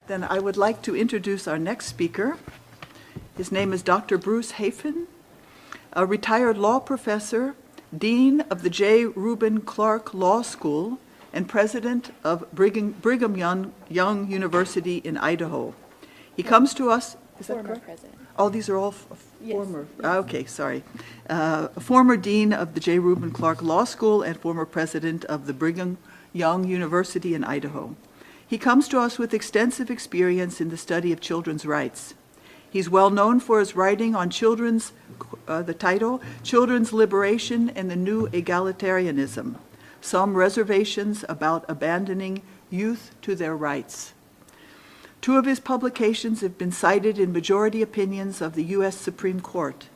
Then I would like to introduce our next speaker. His name is Dr. Bruce Hafen, a retired law professor, dean of the J. Reuben Clark Law School, and president of Brigham Young University in Idaho. He comes to us, is that correct? President. Oh, these are all former. Yes. Okay, sorry. Former dean of the J. Reuben Clark Law School and former president of the Brigham Young University in Idaho. He comes to us with extensive experience in the study of children's rights. He's well known for his writing on children's, the title, Children's Liberation and the New Egalitarianism, Some Reservations About Abandoning Youth to Their Rights. Two of his publications have been cited in majority opinions of the U.S. Supreme Court,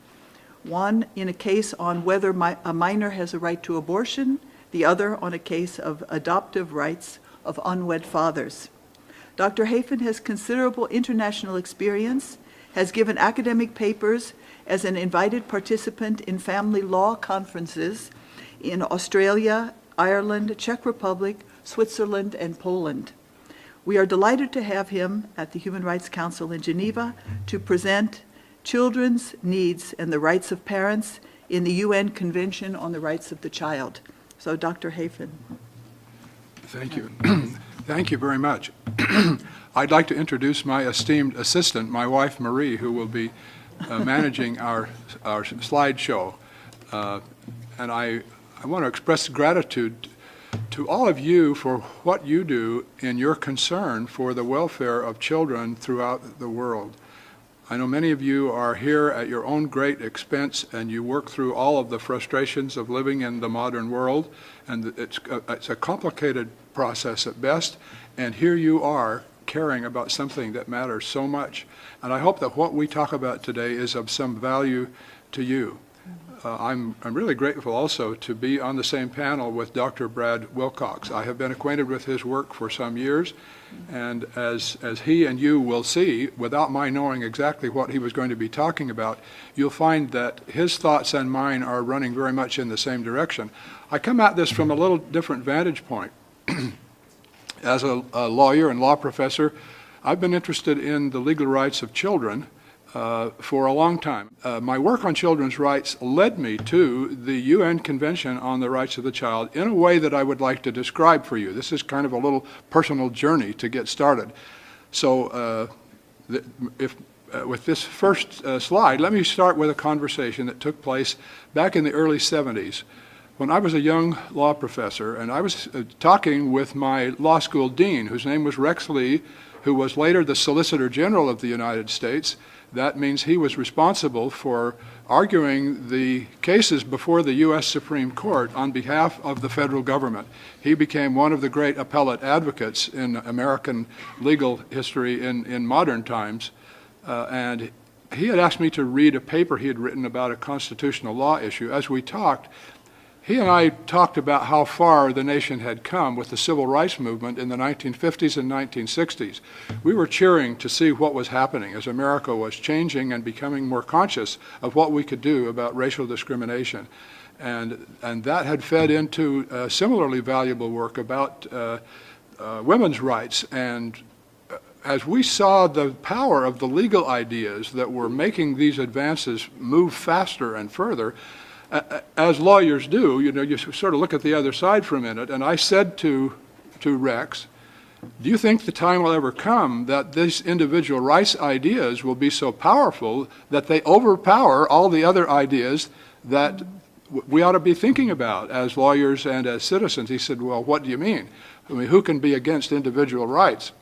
one in a case on whether a minor has a right to abortion, the other on a case of adoptive rights of unwed fathers. Dr. Hafen has considerable international experience, has given academic papers as an invited participant in family law conferences in Australia, Ireland, Czech Republic, Switzerland, and Poland. We are delighted to have him at the Human Rights Council in Geneva to present Children's Needs and the Rights of Parents in the UN Convention on the Rights of the Child. So, Dr. Hafen. Thank you. Thank you very much. I'd like to introduce my esteemed assistant, my wife Marie, who will be managing our slideshow. And I want to express gratitude to all of you for what you do in your concern for the welfare of children throughout the world. I know many of you are here at your own great expense, and you work through all of the frustrations of living in the modern world, and it's a complicated process at best, and here you are caring about something that matters so much. And I hope that what we talk about today is of some value to you. I'm really grateful also to be on the same panel with Dr. Brad Wilcox. I have been acquainted with his work for some years, and as he and you will see, without my knowing exactly what he was going to be talking about, you'll find that his thoughts and mine are running very much in the same direction. I come at this from a little different vantage point. As a lawyer and law professor, I've been interested in the legal rights of children for a long time. My work on children's rights led me to the UN Convention on the Rights of the Child in a way that I would like to describe for you. This is kind of a little personal journey to get started. So with this first slide, let me start with a conversation that took place back in the early 70s when I was a young law professor, and I was talking with my law school dean, whose name was Rex Lee, who was later the Solicitor General of the United States. That means he was responsible for arguing the cases before the U.S. Supreme Court on behalf of the federal government. He became one of the great appellate advocates in American legal history in modern times. And he had asked me to read a paper he had written about a constitutional law issue. As we talked, he and I talked about how far the nation had come with the civil rights movement in the 1950s and 1960s. We were cheering to see what was happening as America was changing and becoming more conscious of what we could do about racial discrimination. And that had fed into similarly valuable work about women's rights. And as we saw the power of the legal ideas that were making these advances move faster and further, as lawyers do, you sort of look at the other side for a minute, and I said to Rex, do you think the time will ever come that these individual rights ideas will be so powerful that they overpower all the other ideas that we ought to be thinking about as lawyers and as citizens? He said, well, what do you mean? I mean, who can be against individual rights?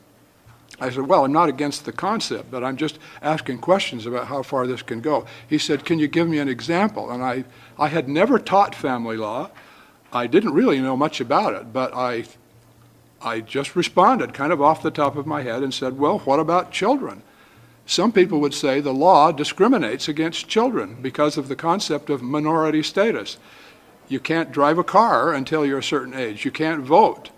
I said, well, I'm not against the concept, but I'm just asking questions about how far this can go. He said, can you give me an example? And I had never taught family law. I didn't really know much about it, but I just responded kind of off the top of my head and said, well, what about children? Some people would say the law discriminates against children because of the concept of minority status. You can't drive a car until you're a certain age. You can't vote.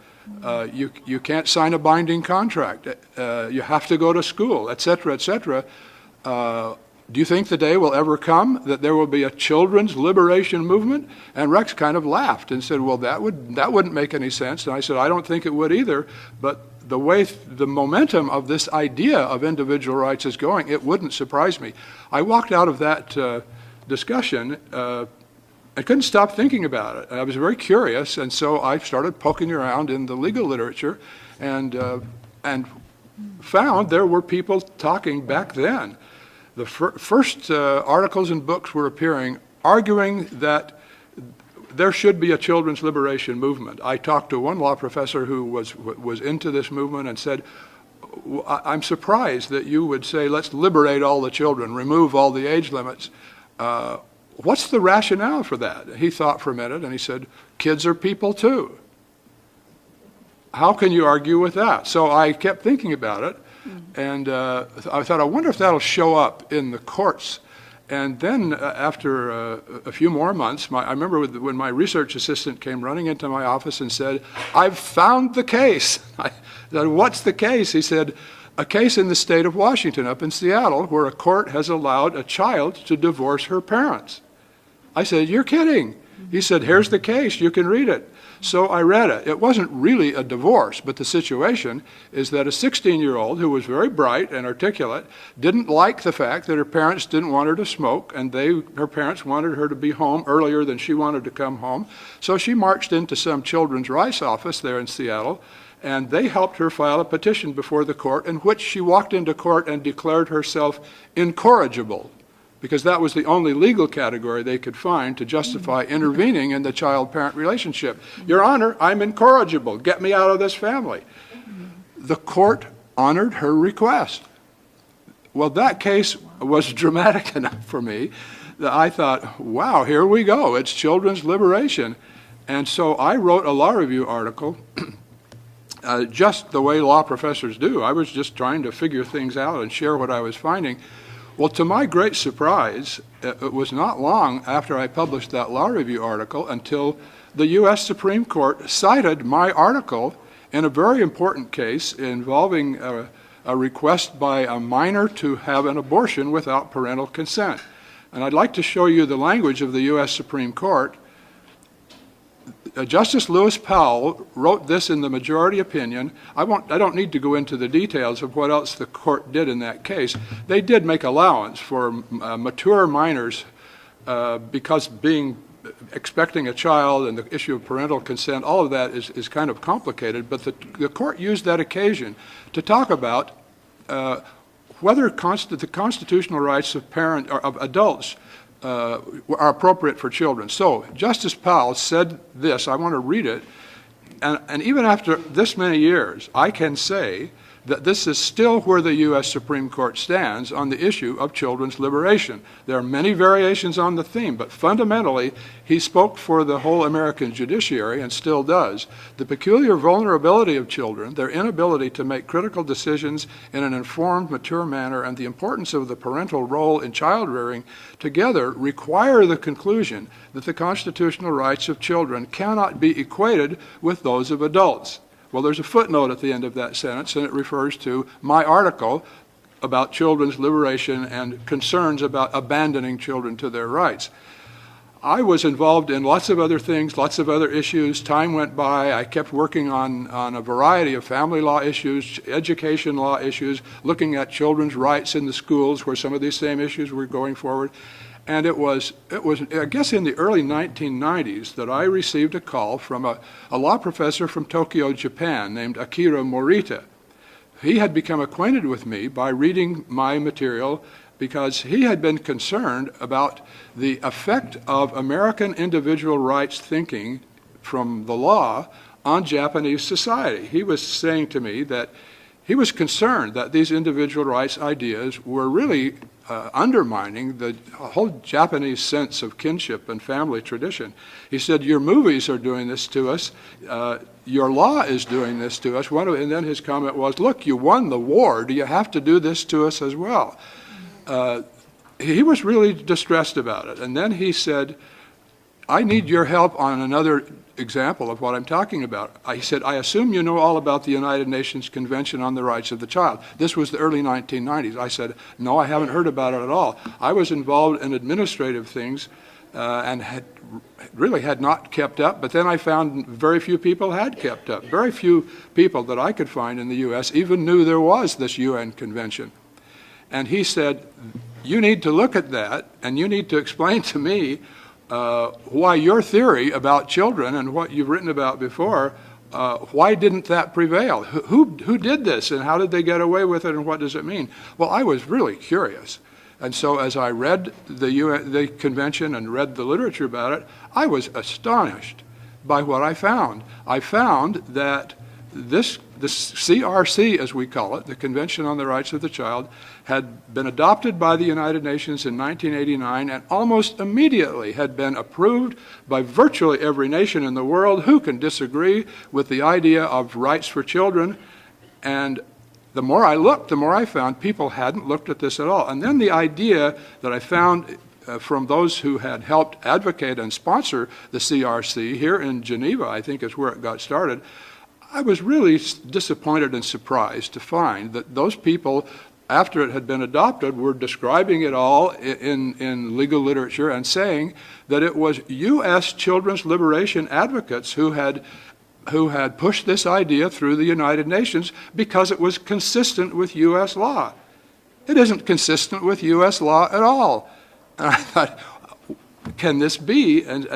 You can't sign a binding contract. You have to go to school, et cetera, et cetera. do you think the day will ever come that there will be a children's liberation movement? And Rex kind of laughed and said, well, that wouldn't make any sense. And I said, I don't think it would either, but the way the momentum of this idea of individual rights is going, it wouldn't surprise me. I walked out of that discussion. I couldn't stop thinking about it. I was very curious, and so I started poking around in the legal literature and found there were people talking back then. The first articles and books were appearing arguing that there should be a children's liberation movement. I talked to one law professor who was into this movement and said, I'm surprised that you would say, let's liberate all the children, remove all the age limits. What's the rationale for that? He thought for a minute and he said, kids are people too. How can you argue with that? So I kept thinking about it, and I thought, I wonder if that'll show up in the courts. And then after a few more months, I remember when my research assistant came running into my office and said, I've found the case. I said, what's the case? He said, a case in the state of Washington, up in Seattle, where a court has allowed a child to divorce her parents. I said, you're kidding. He said, here's the case, you can read it. So I read it. It wasn't really a divorce, but the situation is that a 16-year-old who was very bright and articulate didn't like the fact that her parents didn't want her to smoke, and her parents wanted her to be home earlier than she wanted to come home. So she marched into some children's rights office there in Seattle, and they helped her file a petition before the court in which she walked into court and declared herself incorrigible, because that was the only legal category they could find to justify intervening in the child-parent relationship. Your Honor, I'm incorrigible. Get me out of this family. The court honored her request. Well, that case was dramatic enough for me that I thought, wow, here we go. It's children's liberation. And so I wrote a law review article just the way law professors do. I was just trying to figure things out and share what I was finding. Well, to my great surprise, it was not long after I published that law review article until the U.S. Supreme Court cited my article in a very important case involving a request by a minor to have an abortion without parental consent. And I'd like to show you the language of the U.S. Supreme Court. Justice Lewis Powell wrote this in the majority opinion. I don't need to go into the details of what else the court did in that case. They did make allowance for mature minors because expecting a child and the issue of parental consent, all of that is kind of complicated, but the court used that occasion to talk about whether the constitutional rights of adults are appropriate for children. So Justice Powell said this, I want to read it, and even after this many years, I can say that this is still where the U.S. Supreme Court stands on the issue of children's liberation. There are many variations on the theme, but fundamentally, he spoke for the whole American judiciary and still does. The peculiar vulnerability of children, their inability to make critical decisions in an informed, mature manner, and the importance of the parental role in child rearing together require the conclusion that the constitutional rights of children cannot be equated with those of adults. Well, there's a footnote at the end of that sentence, and it refers to my article about children's liberation and concerns about abandoning children to their rights. I was involved in lots of other things, lots of other issues. Time went by. I kept working on a variety of family law issues, education law issues, looking at children's rights in the schools where some of these same issues were going forward. And it was, I guess, in the early 1990s that I received a call from a law professor from Tokyo, Japan, named Akira Morita. He had become acquainted with me by reading my material because he had been concerned about the effect of American individual rights thinking from the law on Japanese society. He was saying to me that he was concerned that these individual rights ideas were really undermining the whole Japanese sense of kinship and family tradition. He said, your movies are doing this to us, your law is doing this to us. And then his comment was, look, you won the war, do you have to do this to us as well? He was really distressed about it. And then he said, I need your help on another example of what I'm talking about. He said, I assume you know all about the United Nations Convention on the Rights of the Child. This was the early 1990s. I said, no, I haven't heard about it at all. I was involved in administrative things and had not kept up, but then I found very few people had kept up. Very few people that I could find in the U.S. even knew there was this UN convention. And he said, you need to look at that, and you need to explain to me why your theory about children and what you've written about before, why didn't that prevail? Who did this, and how did they get away with it, and what does it mean? Well, I was really curious. And so as I read the convention and read the literature about it, I was astonished by what I found. I found that this CRC, as we call it, the Convention on the Rights of the Child, had been adopted by the United Nations in 1989 and almost immediately had been approved by virtually every nation in the world. Who can disagree with the idea of rights for children? And the more I looked, the more I found people hadn't looked at this at all. And then the idea that I found from those who had helped advocate and sponsor the CRC here in Geneva, I think is where it got started, I was really disappointed and surprised to find that those people, after it had been adopted, were describing it all in legal literature and saying that it was U.S. children's liberation advocates who had pushed this idea through the United Nations because it was consistent with U.S. law. It isn't consistent with U.S. law at all. And I thought, can this be? And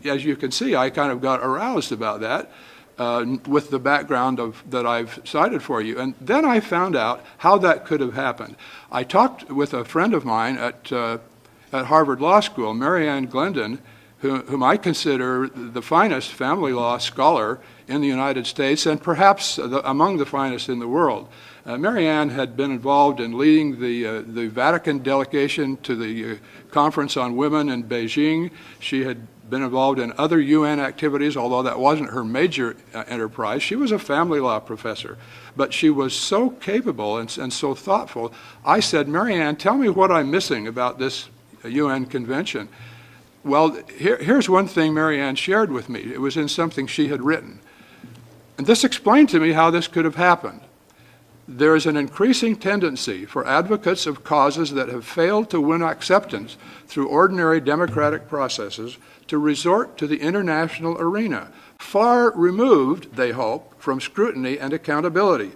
as you can see, I kind of got aroused about that. With the background that I've cited for you. And then I found out how that could have happened. I talked with a friend of mine at Harvard Law School, Marianne Glendon, whom I consider the finest family law scholar in the United States and perhaps among the finest in the world. Marianne had been involved in leading the Vatican delegation to the Conference on Women in Beijing. She had been involved in other UN activities, although that wasn't her major enterprise. She was a family law professor, but she was so capable and so thoughtful. I said, Marianne, tell me what I'm missing about this UN convention. Well, here's one thing Marianne shared with me. It was in something she had written. And this explained to me how this could have happened. There is an increasing tendency for advocates of causes that have failed to win acceptance through ordinary democratic processes to resort to the international arena, far removed, they hope, from scrutiny and accountability.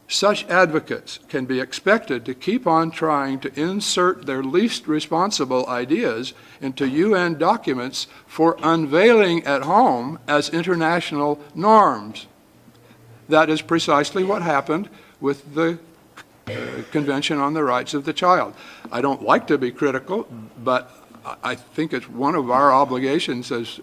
Such advocates can be expected to keep on trying to insert their least responsible ideas into UN documents for unveiling at home as international norms. That is precisely what happened with the Convention on the Rights of the Child. I don't like to be critical, but I think it's one of our obligations as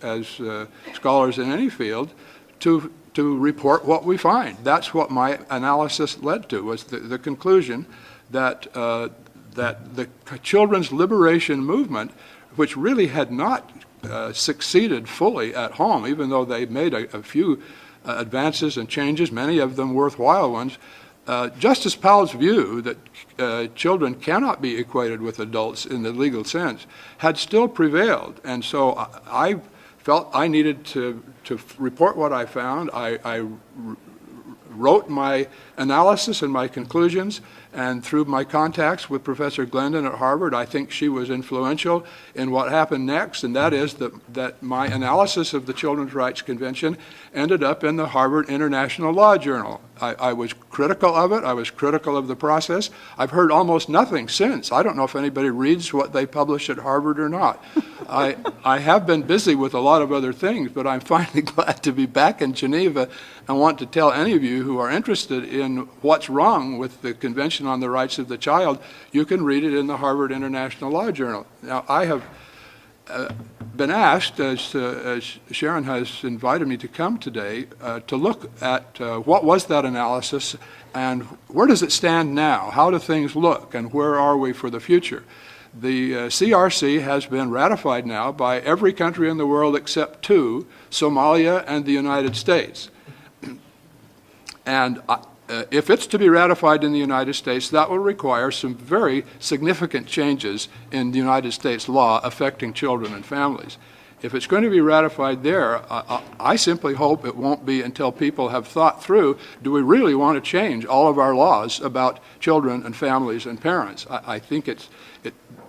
scholars in any field to report what we find. That's what my analysis led to, was the conclusion that the children's liberation movement, which really had not succeeded fully at home, even though they made a few advances and changes, many of them worthwhile ones, Justice Powell's view that children cannot be equated with adults in the legal sense had still prevailed. And so I felt I needed to report what I found. I wrote my analysis and my conclusions, and through my contacts with Professor Glendon at Harvard, I think she was influential in what happened next, and that is that my analysis of the Children's Rights Convention ended up in the Harvard International Law Journal. I was critical of it. I was critical of the process. I've heard almost nothing since. I don't know if anybody reads what they publish at Harvard or not. I have been busy with a lot of other things, but I'm finally glad to be back in Geneva and want to tell any of you who are interested in what's wrong with the Convention on the Rights of the Child, you can read it in the Harvard International Law Journal. Now, I have been asked, as Sharon has invited me to come today, to look at what was that analysis and where does it stand now? How do things look and where are we for the future? The CRC has been ratified now by every country in the world except two, Somalia and the United States. And if it's to be ratified in the United States, that will require some very significant changes in the United States law affecting children and families. If it's going to be ratified there, I simply hope it won't be until people have thought through, do we really want to change all of our laws about children and families and parents? I think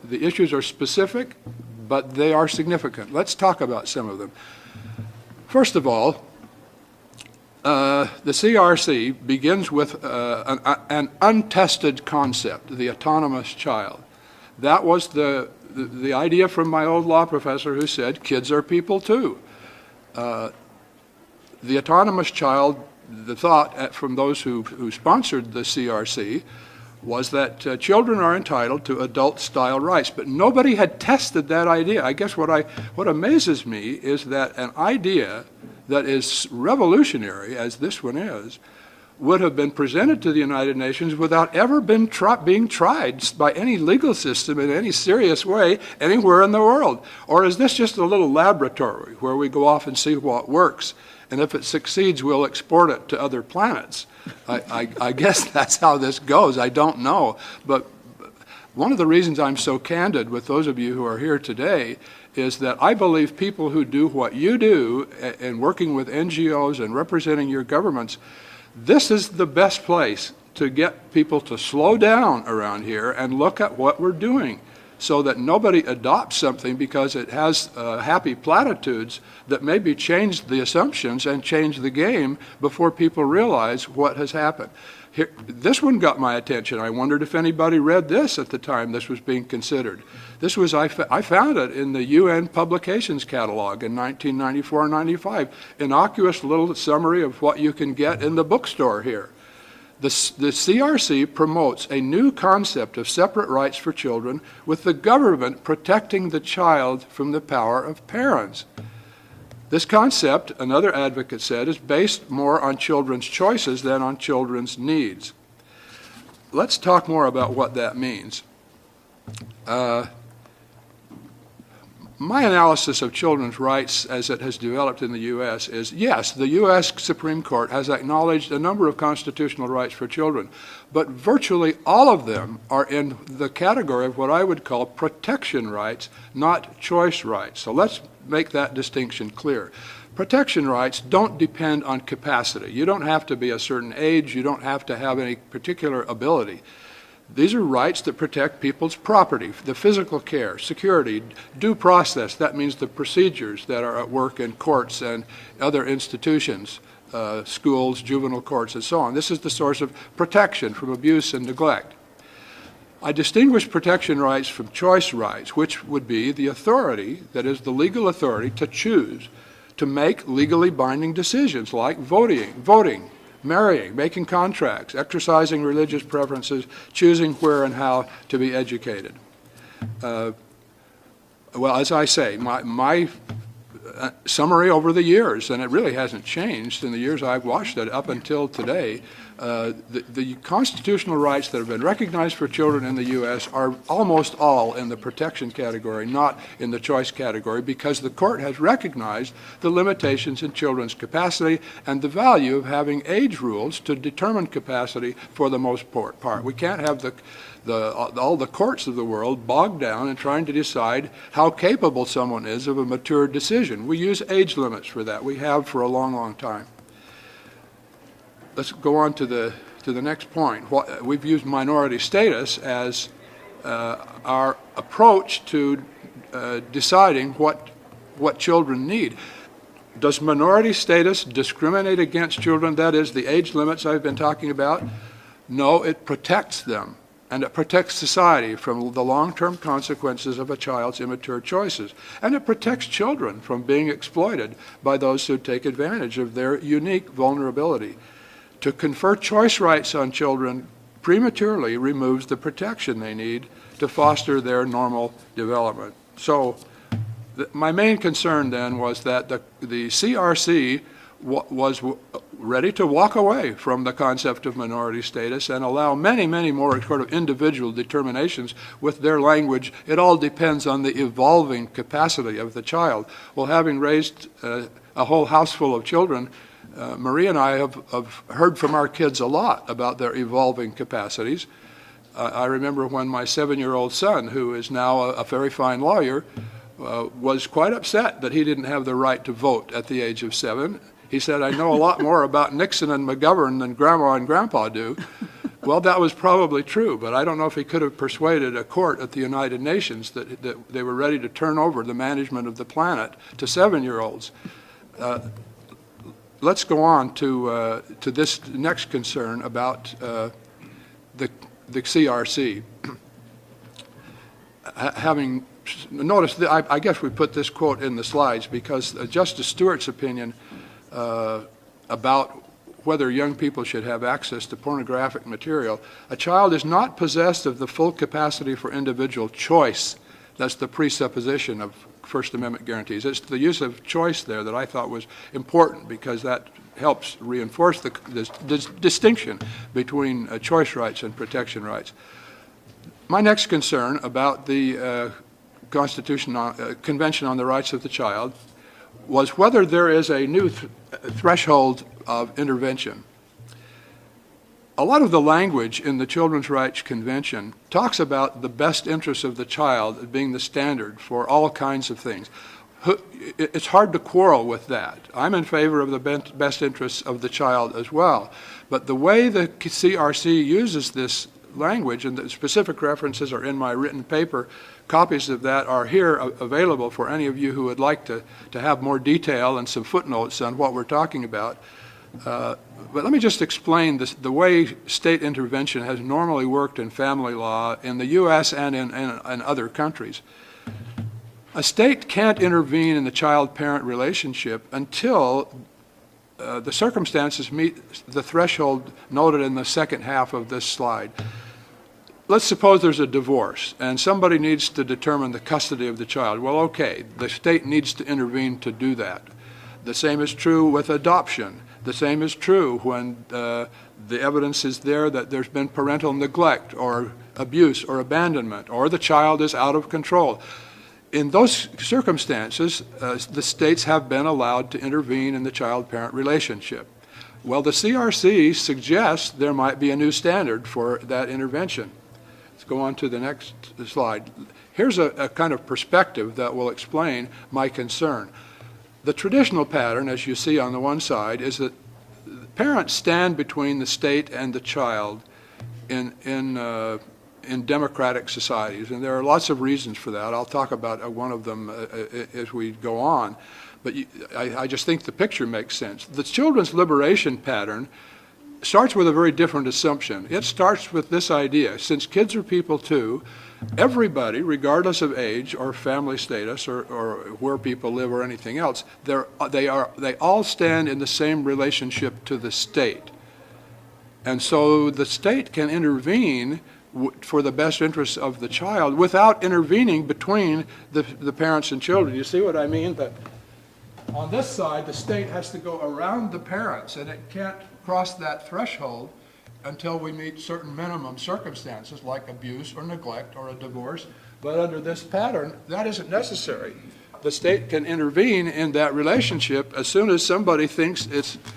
the issues are specific, but they are significant. Let's talk about some of them. First of all, the CRC begins with an untested concept, the autonomous child. That was the idea from my old law professor who said kids are people too. The autonomous child, the thought from those who sponsored the CRC was that children are entitled to adult-style rights, but nobody had tested that idea. I guess what amazes me is that an idea that is revolutionary, as this one is, would have been presented to the United Nations without ever being tried by any legal system in any serious way anywhere in the world. Or is this just a little laboratory where we go off and see what works, and if it succeeds, we'll export it to other planets? I guess that's how this goes. I don't know. But one of the reasons I'm so candid with those of you who are here today is that I believe people who do what you do in working with NGOs and representing your governments, this is the best place to get people to slow down around here and look at what we're doing so that nobody adopts something because it has happy platitudes that maybe change the assumptions and change the game before people realize what has happened. Here, this one got my attention. I wondered if anybody read this at the time this was being considered. This was, I found it in the UN Publications Catalog in 1994-95, innocuous little summary of what you can get in the bookstore here. The CRC promotes a new concept of separate rights for children with the government protecting the child from the power of parents. This concept, another advocate said, is based more on children's choices than on children's needs. Let's talk more about what that means. My analysis of children's rights as it has developed in the U.S. is, yes, the U.S. Supreme Court has acknowledged a number of constitutional rights for children, but virtually all of them are in the category of what I would call protection rights, not choice rights. So let's make that distinction clear. Protection rights don't depend on capacity. You don't have to be a certain age. You don't have to have any particular ability. These are rights that protect people's property, the physical care, security, due process. That means the procedures that are at work in courts and other institutions, schools, juvenile courts, and so on. This is the source of protection from abuse and neglect. I distinguish protection rights from choice rights, which would be the authority, that is the legal authority, to choose, to make legally binding decisions like voting, marrying, making contracts, exercising religious preferences, choosing where and how to be educated. Well, as I say, my summary over the years, and it really hasn't changed in the years I've watched it up until today, the constitutional rights that have been recognized for children in the U.S. are almost all in the protection category, not in the choice category, because the court has recognized the limitations in children's capacity and the value of having age rules to determine capacity for the most part. We can't have all the courts of the world bogged down in trying to decide how capable someone is of a mature decision. We use age limits for that. We have for a long, long time. Let's go on to the next point. We've used minority status as our approach to deciding what children need. Does minority status discriminate against children? That is, the age limits I've been talking about? No, it protects them. And it protects society from the long-term consequences of a child's immature choices. And it protects children from being exploited by those who take advantage of their unique vulnerability. To confer choice rights on children prematurely removes the protection they need to foster their normal development. So my main concern then was that the CRC was ready to walk away from the concept of minority status and allow many, many more sort of individual determinations with their language. It all depends on the evolving capacity of the child. Well, having raised a whole house full of children, Marie and I have heard from our kids a lot about their evolving capacities. I remember when my 7-year-old son, who is now a very fine lawyer, was quite upset that he didn't have the right to vote at the age of 7. He said, "I know a lot more about Nixon and McGovern than Grandma and Grandpa do." Well, that was probably true, but I don't know if he could have persuaded a court at the United Nations that they were ready to turn over the management of the planet to 7-year-olds. Let's go on to this next concern about the CRC. Having noticed, I guess we put this quote in the slides because Justice Stewart's opinion about whether young people should have access to pornographic material. A child is not possessed of the full capacity for individual choice. That's the presupposition of First Amendment guarantees. It's the use of choice there that I thought was important because that helps reinforce the distinction between choice rights and protection rights. My next concern about the Convention on the Rights of the Child was whether there is a new threshold of intervention. A lot of the language in the Children's Rights Convention talks about the best interests of the child being the standard for all kinds of things. It's hard to quarrel with that. I'm in favor of the best interests of the child as well. But the way the CRC uses this language, and the specific references are in my written paper, copies of that are here available for any of you who would like to have more detail and some footnotes on what we're talking about. But let me just explain the way state intervention has normally worked in family law in the U.S. and in other countries. A state can't intervene in the child-parent relationship until the circumstances meet the threshold noted in the second half of this slide. Let's suppose there's a divorce and somebody needs to determine the custody of the child. Well, okay, the state needs to intervene to do that. The same is true with adoption. The same is true when the evidence is there that there's been parental neglect or abuse or abandonment or the child is out of control. In those circumstances, the states have been allowed to intervene in the child-parent relationship. Well, the CRC suggests there might be a new standard for that intervention. Let's go on to the next slide. Here's a kind of perspective that will explain my concern. The traditional pattern, as you see on the one side, is that parents stand between the state and the child in democratic societies, and there are lots of reasons for that. I'll talk about one of them as we go on, but I just think the picture makes sense. The children's liberation pattern starts with a very different assumption. It starts with this idea: since kids are people too, everybody, regardless of age or family status or where people live or anything else, they all stand in the same relationship to the state. And so the state can intervene for the best interests of the child without intervening between the parents and children. You see what I mean? That on this side, the state has to go around the parents, and it can't cross that threshold until we meet certain minimum circumstances like abuse or neglect or a divorce. But under this pattern, that isn't necessary. The state can intervene in that relationship as soon as somebody thinks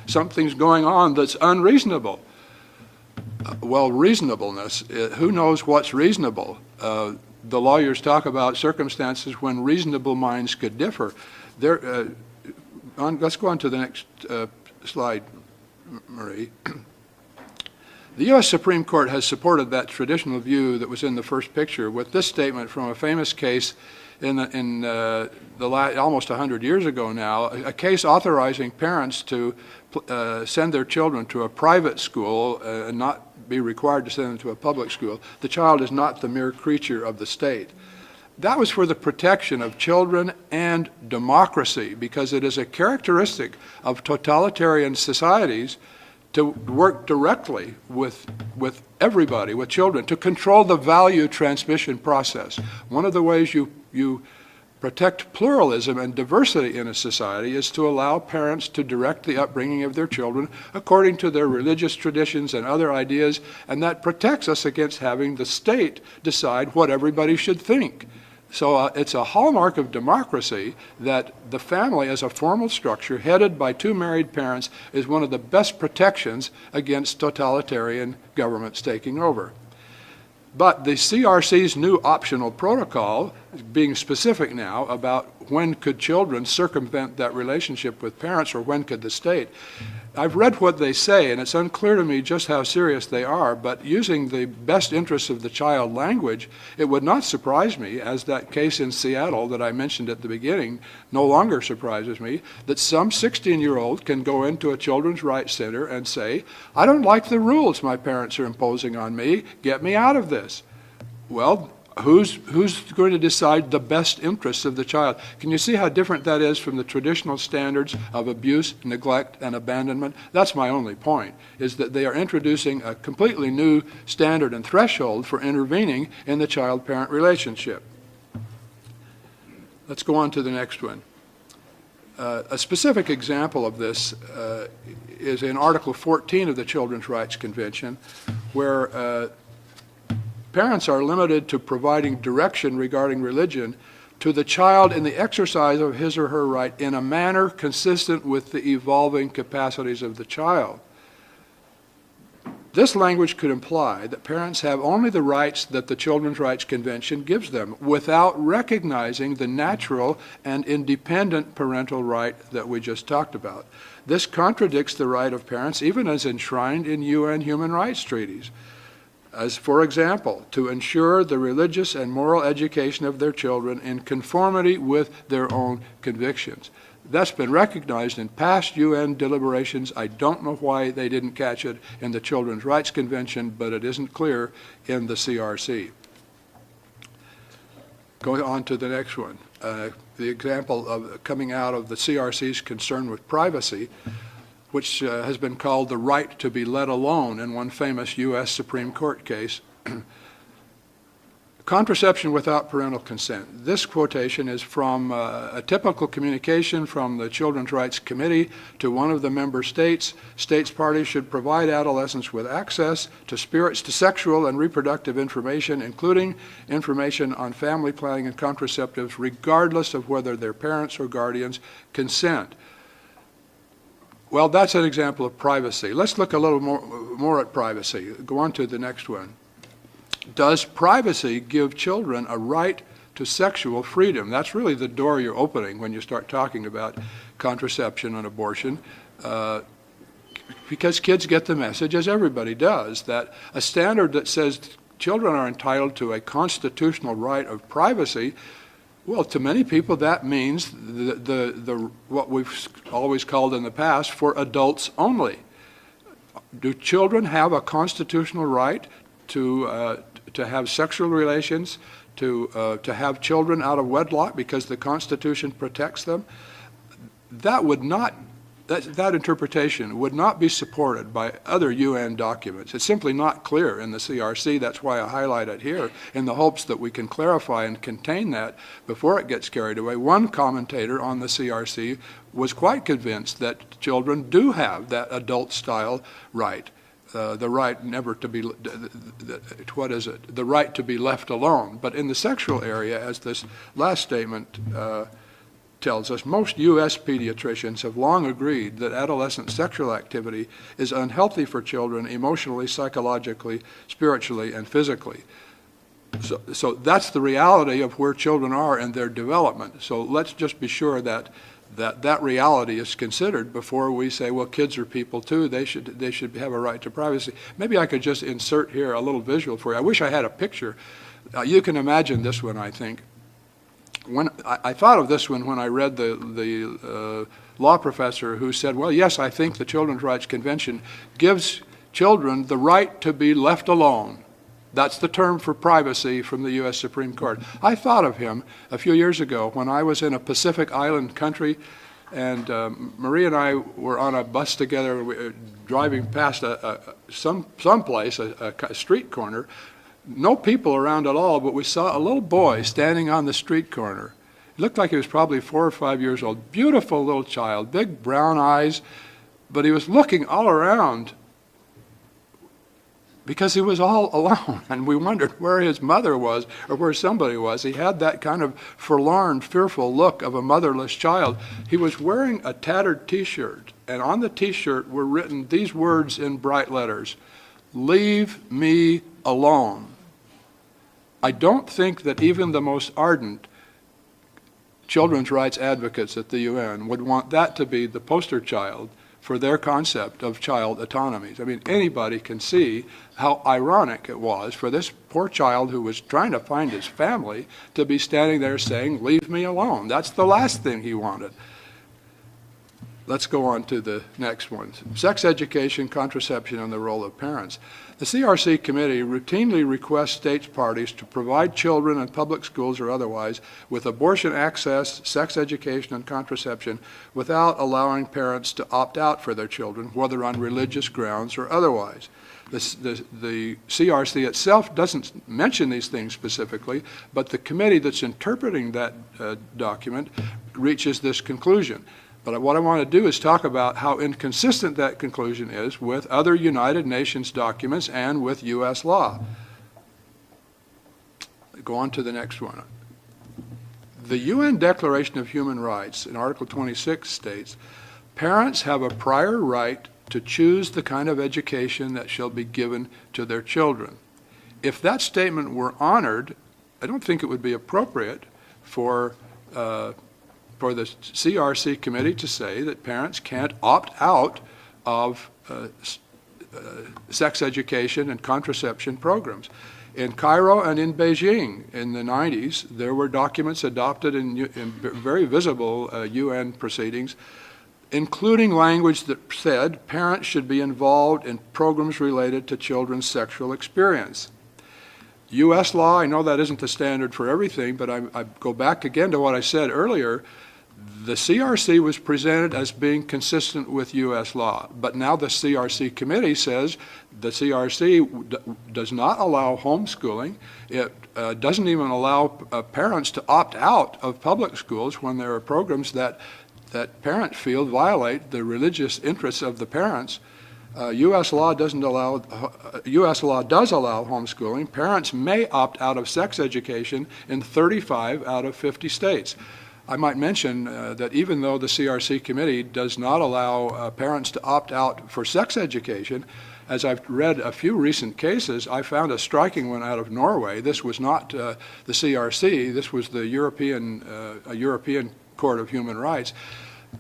something's going on that's unreasonable. Well, reasonableness, who knows what's reasonable? The lawyers talk about circumstances when reasonable minds could differ. Let's go on to the next slide, Marie. The U.S. Supreme Court has supported that traditional view that was in the first picture with this statement from a famous case almost 100 years ago now, a case authorizing parents to send their children to a private school and not be required to send them to a public school. The child is not the mere creature of the state. That was for the protection of children and democracy, because it is a characteristic of totalitarian societies to work directly with everybody, with children, to control the value transmission process. One of the ways you protect pluralism and diversity in a society is to allow parents to direct the upbringing of their children according to their religious traditions and other ideas, and that protects us against having the state decide what everybody should think. So it's a hallmark of democracy that the family as a formal structure headed by two married parents is one of the best protections against totalitarian governments taking over. But the CRC's new optional protocol being specific now about when could children circumvent that relationship with parents, or when could the state. I've read what they say, and it's unclear to me just how serious they are, but using the best interests of the child language, it would not surprise me, as that case in Seattle that I mentioned at the beginning no longer surprises me, that some 16-year-old can go into a children's rights center and say, I don't like the rules my parents are imposing on me, get me out of this. Well, who's going to decide the best interests of the child? Can you see how different that is from the traditional standards of abuse, neglect, and abandonment? That's my only point, is that they are introducing a completely new standard and threshold for intervening in the child-parent relationship. Let's go on to the next one. A specific example of this is in Article 14 of the Children's Rights Convention, where parents are limited to providing direction regarding religion to the child in the exercise of his or her right in a manner consistent with the evolving capacities of the child. This language could imply that parents have only the rights that the Children's Rights Convention gives them, without recognizing the natural and independent parental right that we just talked about. This contradicts the right of parents, even as enshrined in UN human rights treaties. As, for example, to ensure the religious and moral education of their children in conformity with their own convictions. That's been recognized in past UN deliberations. I don't know why they didn't catch it in the Children's Rights Convention, but it isn't clear in the CRC. Going on to the next one. The example of coming out of the CRC's concern with privacy, which has been called the right to be let alone in one famous U.S. Supreme Court case. Contraception without parental consent. This quotation is from a typical communication from the Children's Rights Committee to one of the member states. States parties should provide adolescents with access to sexual and reproductive information, including information on family planning and contraceptives, regardless of whether their parents or guardians consent. Well, that's an example of privacy. Let's look a little more at privacy. Go on to the next one. Does privacy give children a right to sexual freedom? That's really the door you're opening when you start talking about contraception and abortion, because kids get the message, as everybody does, that a standard that says children are entitled to a constitutional right of privacy, well, to many people that means the what we've always called in the past for adults only. Do children have a constitutional right to have sexual relations, to have children out of wedlock because the Constitution protects them? That would not, that interpretation would not be supported by other UN documents. It's simply not clear in the CRC. That's why I highlight it here, in the hopes that we can clarify and contain that before it gets carried away. One commentator on the CRC was quite convinced that children do have that adult-style right. The right never to be, what is it? The right to be left alone. But in the sexual area, as this last statement tells us, most U.S. pediatricians have long agreed that adolescent sexual activity is unhealthy for children emotionally, psychologically, spiritually, and physically. So that's the reality of where children are in their development. So let's just be sure that that reality is considered before we say, well, kids are people too, they should have a right to privacy. Maybe I could just insert here a little visual for you. I wish I had a picture. You can imagine this one, I think. When I thought of this one when I read the law professor who said, well, yes, I think the Children's Rights Convention gives children the right to be left alone. That's the term for privacy from the U.S. Supreme Court. I thought of him a few years ago when I was in a Pacific Island country, and Marie and I were on a bus together, driving past someplace, a street corner. No people around at all, but we saw a little boy standing on the street corner. He looked like he was probably 4 or 5 years old. Beautiful little child, big brown eyes, but he was looking all around because he was all alone, and we wondered where his mother was or where somebody was. He had that kind of forlorn, fearful look of a motherless child. He was wearing a tattered T-shirt, and on the T-shirt were written these words in bright letters: "Leave me alone." I don't think that even the most ardent children's rights advocates at the UN would want that to be the poster child for their concept of child autonomies. I mean, anybody can see how ironic it was for this poor child who was trying to find his family to be standing there saying, "Leave me alone." That's the last thing he wanted. Let's go on to the next one. Sex education, contraception, and the role of parents. The CRC committee routinely requests states parties to provide children in public schools or otherwise with abortion access, sex education, and contraception without allowing parents to opt out for their children, whether on religious grounds or otherwise. The CRC itself doesn't mention these things specifically, but the committee that's interpreting that document reaches this conclusion. But what I want to do is talk about how inconsistent that conclusion is with other United Nations documents and with U.S. law. Go on to the next one. The UN Declaration of Human Rights in Article 26 states, parents have a prior right to choose the kind of education that shall be given to their children. If that statement were honored, I don't think it would be appropriate for the CRC committee to say that parents can't opt out of sex education and contraception programs. In Cairo and in Beijing in the 90s, there were documents adopted in very visible UN proceedings, including language that said parents should be involved in programs related to children's sexual experience. U.S. law, I know that isn't the standard for everything, but I go back again to what I said earlier. The CRC was presented as being consistent with U.S. law, but now the CRC committee says the CRC does not allow homeschooling. It doesn't even allow parents to opt out of public schools when there are programs that parents feel violate the religious interests of the parents. U.S. law doesn't allow. U.S. law does allow homeschooling. Parents may opt out of sex education in 35 out of 50 states. I might mention that even though the CRC committee does not allow parents to opt out for sex education, as I've read a few recent cases, I found a striking one out of Norway. This was not the CRC. This was the European Court of Human Rights.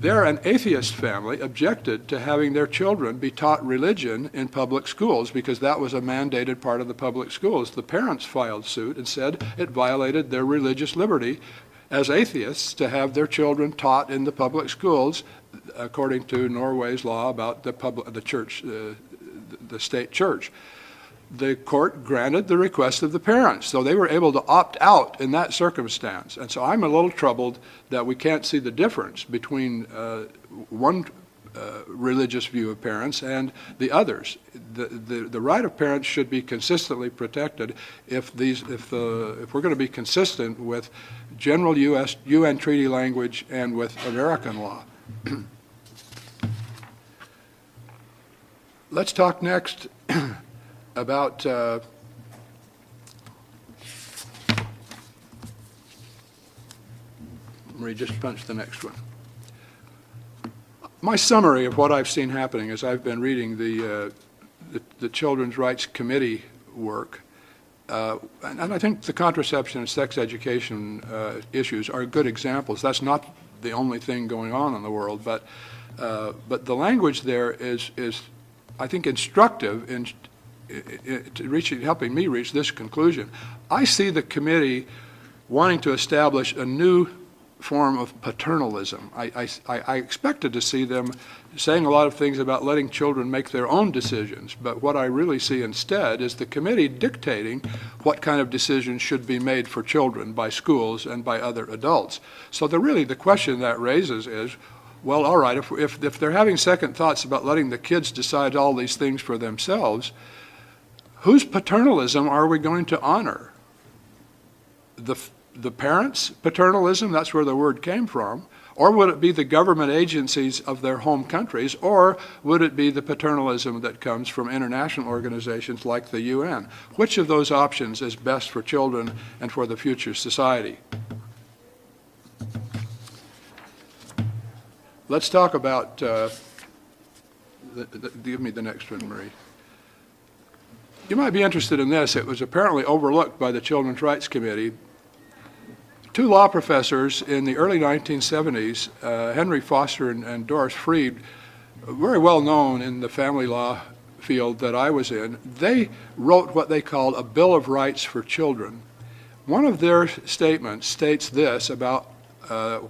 There, an atheist family objected to having their children be taught religion in public schools because that was a mandated part of the public schools. The parents filed suit and said it violated their religious liberty as atheists to have their children taught in the public schools according to Norway's law about the church, the state church. The court granted the request of the parents, so they were able to opt out in that circumstance. And so I'm a little troubled that we can't see the difference between one religious view of parents and the others. The right of parents should be consistently protected if we're going to be consistent with general UN treaty language and with American law. Let's talk next about Marie just punched the next one. My summary of what I've seen happening as I've been reading the Children's Rights Committee work, and I think the contraception and sex education issues are good examples. That's not the only thing going on in the world, but the language there is I think instructive in helping me reach this conclusion. I see the committee wanting to establish a new form of paternalism. I expected to see them saying a lot of things about letting children make their own decisions, but what I really see instead is the committee dictating what kind of decisions should be made for children by schools and by other adults. So the question that raises is, well, all right, if they're having second thoughts about letting the kids decide all these things for themselves, whose paternalism are we going to honor? The parents' paternalism, that's where the word came from, or would it be the government agencies of their home countries, or would it be the paternalism that comes from international organizations like the UN? Which of those options is best for children and for the future society? Let's talk about, give me the next one, Marie. You might be interested in this. It was apparently overlooked by the Children's Rights Committee. Two law professors in the early 1970s, Henry Foster and Doris Freed, very well known in the family law field that I was in, they wrote what they called a Bill of Rights for Children. One of their statements states this about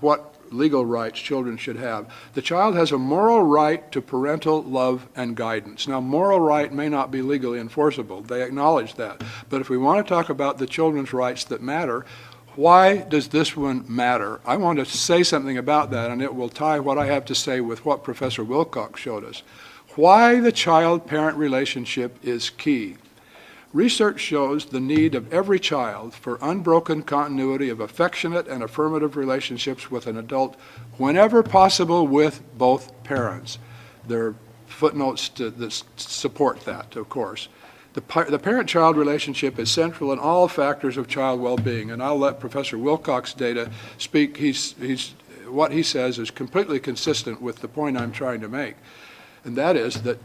what legal rights children should have. The child has a moral right to parental love and guidance. Now, moral right may not be legally enforceable. They acknowledge that. But if we want to talk about the children's rights that matter, why does this one matter? I want to say something about that, and it will tie what I have to say with what Professor Wilcox showed us. Why the child-parent relationship is key. Research shows the need of every child for unbroken continuity of affectionate and affirmative relationships with an adult whenever possible with both parents. There are footnotes that support that, of course. The parent-child relationship is central in all factors of child well-being, and I'll let Professor Wilcox's data speak. What he says is completely consistent with the point I'm trying to make, and that is that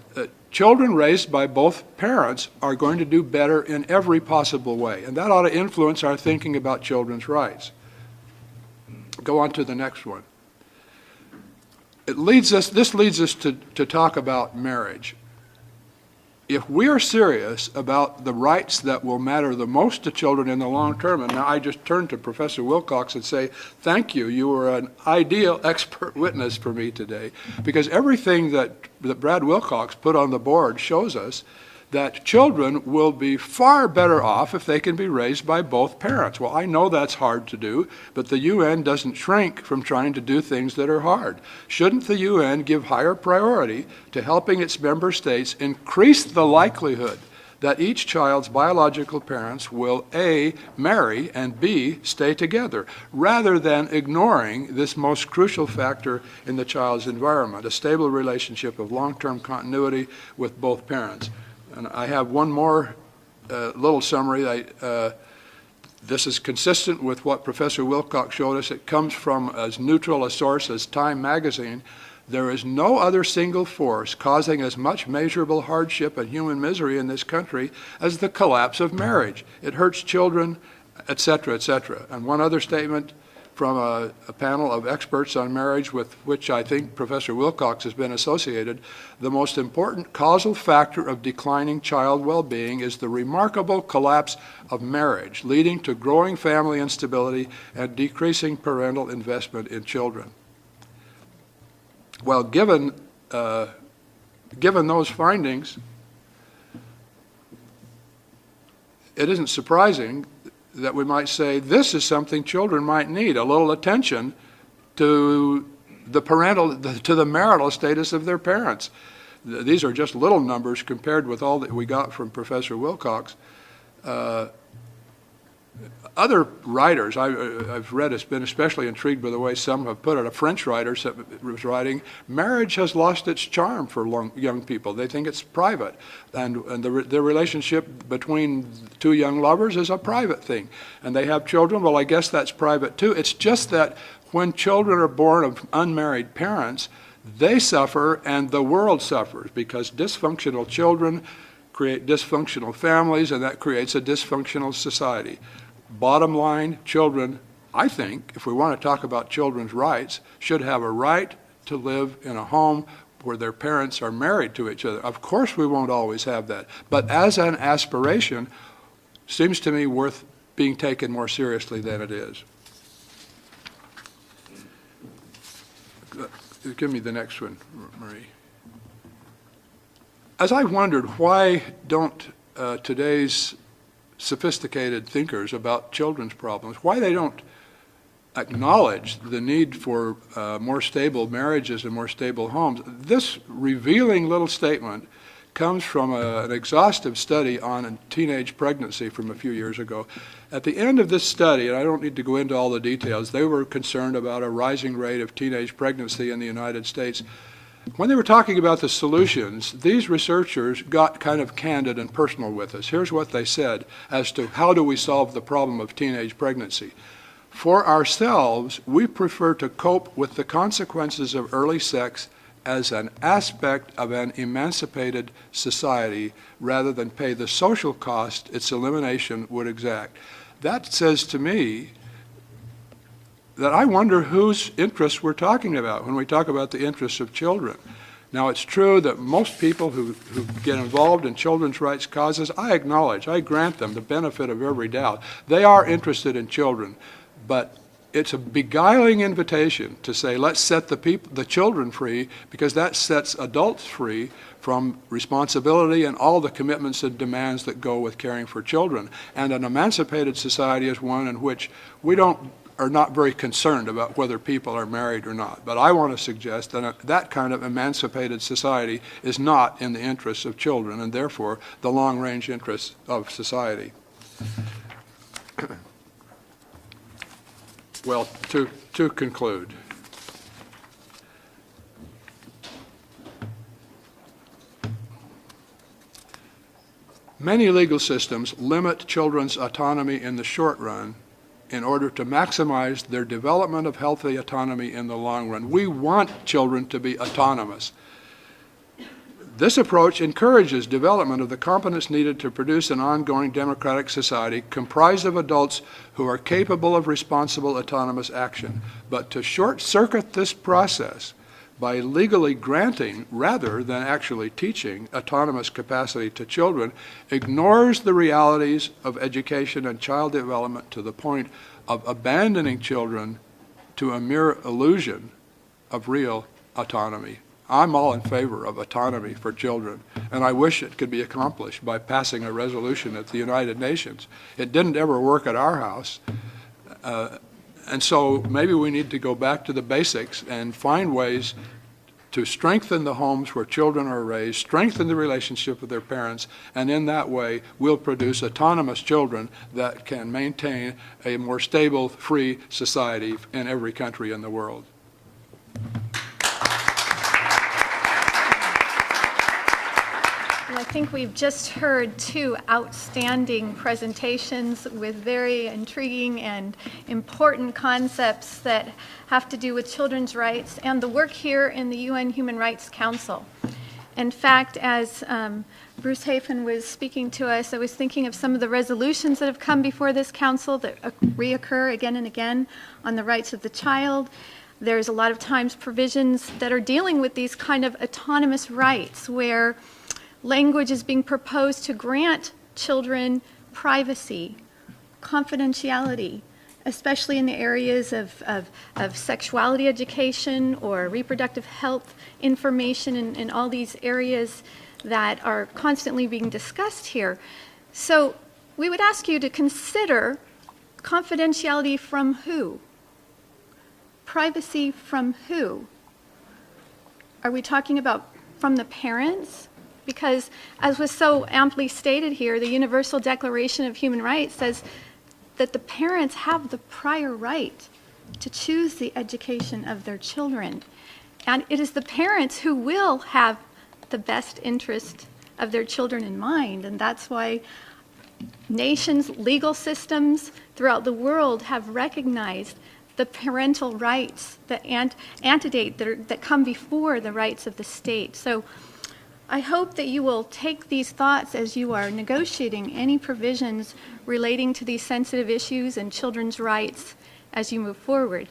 children raised by both parents are going to do better in every possible way, and that ought to influence our thinking about children's rights. Go on to the next one. This leads us to talk about marriage. If we are serious about the rights that will matter the most to children in the long term, and now I just turn to Professor Wilcox and say, thank you, you were an ideal expert witness for me today, because everything that Brad Wilcox put on the board shows us that children will be far better off if they can be raised by both parents. Well, I know that's hard to do, but the UN doesn't shrink from trying to do things that are hard. Shouldn't the UN give higher priority to helping its member states increase the likelihood that each child's biological parents will A, marry, and B, stay together, rather than ignoring this most crucial factor in the child's environment, a stable relationship of long-term continuity with both parents? And I have one more little summary. This is consistent with what Professor Wilcox showed us. It comes from as neutral a source as Time magazine. There is no other single force causing as much measurable hardship and human misery in this country as the collapse of marriage. It hurts children, et cetera, et cetera. And one other statement from a panel of experts on marriage with which I think Professor Wilcox has been associated, the most important causal factor of declining child well-being is the remarkable collapse of marriage, leading to growing family instability and decreasing parental investment in children. Well, given those findings, it isn't surprising that we might say this is something children might need, a little attention to the marital status of their parents. These are just little numbers compared with all that we got from Professor Wilcox. Other writers I've read has been especially intrigued by the way some have put it. A French writer was writing, marriage has lost its charm for young people. They think it's private. And the relationship between two young lovers is a private thing. And they have children, well, I guess that's private too. It's just that when children are born of unmarried parents, they suffer and the world suffers because dysfunctional children create dysfunctional families, and that creates a dysfunctional society. Bottom line, children, I think, if we want to talk about children's rights, should have a right to live in a home where their parents are married to each other. Of course we won't always have that, but as an aspiration, seems to me worth being taken more seriously than it is. Give me the next one, Marie. As I wondered, why don't today's sophisticated thinkers about children's problems, why they don't acknowledge the need for more stable marriages and more stable homes. This revealing little statement comes from an exhaustive study on teenage pregnancy from a few years ago. At the end of this study, and I don't need to go into all the details, they were concerned about a rising rate of teenage pregnancy in the United States. When they were talking about the solutions, these researchers got kind of candid and personal with us. Here's what they said as to how do we solve the problem of teenage pregnancy. For ourselves, we prefer to cope with the consequences of early sex as an aspect of an emancipated society rather than pay the social cost its elimination would exact. That says to me that I wonder whose interests we're talking about when we talk about the interests of children. Now, it's true that most people who get involved in children's rights causes, I acknowledge, I grant them the benefit of every doubt. They are interested in children, but it's a beguiling invitation to say, let's set the children free, because that sets adults free from responsibility and all the commitments and demands that go with caring for children. And an emancipated society is one in which we are not very concerned about whether people are married or not. But I want to suggest that that kind of emancipated society is not in the interests of children, and therefore the long-range interests of society. Well, to conclude, many legal systems limit children's autonomy in the short run in order to maximize their development of healthy autonomy in the long run. We want children to be autonomous. This approach encourages development of the competence needed to produce an ongoing democratic society comprised of adults who are capable of responsible autonomous action. But to short-circuit this process by legally granting rather than actually teaching autonomous capacity to children ignores the realities of education and child development to the point of abandoning children to a mere illusion of real autonomy. I'm all in favor of autonomy for children, and I wish it could be accomplished by passing a resolution at the United Nations. It didn't ever work at our house, and so maybe we need to go back to the basics and find ways to strengthen the homes where children are raised, strengthen the relationship with their parents, and in that way we'll produce autonomous children that can maintain a more stable, free society in every country in the world. Well, I think we've just heard two outstanding presentations with very intriguing and important concepts that have to do with children's rights and the work here in the UN Human Rights Council. In fact, as Bruce Hafen was speaking to us, I was thinking of some of the resolutions that have come before this council that reoccur again and again on the rights of the child. There's a lot of times provisions that are dealing with these kind of autonomous rights where language is being proposed to grant children privacy, confidentiality, especially in the areas of sexuality education or reproductive health information in all these areas that are constantly being discussed here. So we would ask you to consider confidentiality from who? Privacy from who? Are we talking about from the parents? Because as was so amply stated here, the Universal Declaration of Human Rights says that the parents have the prior right to choose the education of their children. And it is the parents who will have the best interest of their children in mind. And that's why nations, legal systems throughout the world have recognized the parental rights that antedate, that come before the rights of the state. So I hope that you will take these thoughts as you are negotiating any provisions relating to these sensitive issues and children's rights as you move forward.